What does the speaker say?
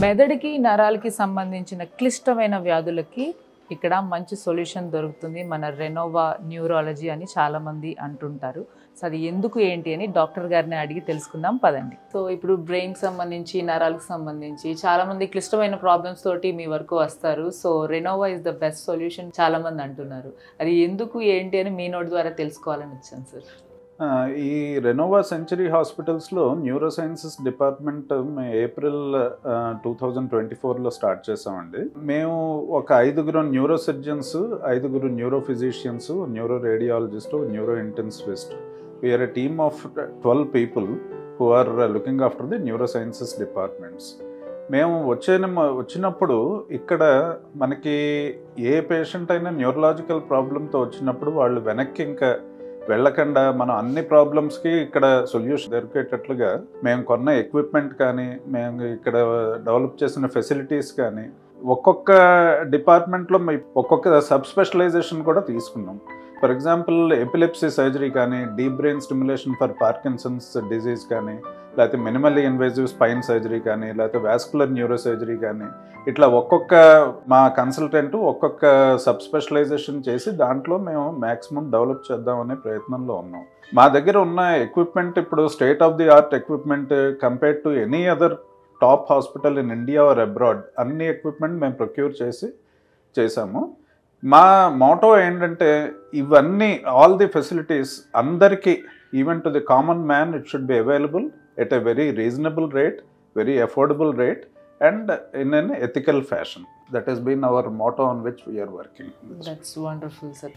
మెదడుకి నరాలకి సంబంధించిన క్లిష్టమైన వ్యాధులకి ఇక్కడ మంచి సొల్యూషన్ దొరుకుతుంది. మన రెనోవా న్యూరాలజీ అని చాలామంది అంటుంటారు. సో అది ఎందుకు ఏంటి అని డాక్టర్ గారిని అడిగి తెలుసుకుందాం పదండి. సో ఇప్పుడు బ్రెయిన్కి సంబంధించి నరాలకు సంబంధించి చాలామంది క్లిష్టమైన ప్రాబ్లమ్స్ తోటి మీ వరకు వస్తారు. So Renova is the best solution చాలామంది అంటున్నారు. అది ఎందుకు ఏంటి అని మీ నోటి ద్వారా తెలుసుకోవాలని వచ్చాను సార్. ఈ రెనోవా సెంచరీ హాస్పిటల్స్లో న్యూరో సైన్సెస్ డిపార్ట్మెంట్ ఏప్రిల్ 2024లో స్టార్ట్ చేసామండి. మేము ఒక 5 neuro surgeons, 5 neuro physicians, neuro radiologist, neuro intensivist. We're a team of 12 people who are looking after the neuro sciences departments. మేము వచ్చినప్పుడు ఇక్కడ మనకి ఏ పేషెంట్ అయినా న్యూరలాజికల్ ప్రాబ్లంతో వచ్చినప్పుడు వాళ్ళు వెనక్కి ఇంకా వెళ్ళకుండా మనం అన్ని ప్రాబ్లమ్స్కి ఇక్కడ సొల్యూషన్ దొరికేటట్లుగా మేము కొన్న ఎక్విప్మెంట్ కానీ, మేము ఇక్కడ డెవలప్ చేసిన ఫెసిలిటీస్ కానీ, ఒక్కొక్క డిపార్ట్మెంట్లో ఒక్కొక్క సబ్ స్పెషలైజేషన్ కూడా తీసుకున్నాం. ఫర్ ఎగ్జాంపుల్ ఎపిలెప్సీ సర్జరీ కానీ, deep brain stimulation for Parkinson's disease కానీ, లేకపోతే మినిమల్లీ ఇన్వేజివ్ స్పైన్ సర్జరీ కానీ, లేకపోతే వాస్కులర్ న్యూరో సర్జరీ కానీ, ఇట్లా ఒక్కొక్క మా కన్సల్టెంట్ ఒక్కొక్క సబ్ స్పెషలైజేషన్ చేసి దాంట్లో మేము మ్యాక్సిమం డెవలప్ చేద్దామనే ప్రయత్నంలో ఉన్నాం. మా దగ్గర ఉన్న ఎక్విప్మెంట్ ఇప్పుడు state of the art equipment compared to any other top hospital in India or abroad. అన్ని ఎక్విప్మెంట్ మేము ప్రొక్యూర్ చేసాము. మా మోటో ఏంటంటే ఇవన్నీ ఆల్ ది ఫెసిలిటీస్ అందరికీ, even to the common man, it should be available at a very reasonable rate, very affordable rate, and in an ethical fashion. That has been our motto on which we are working. That's wonderful, sir.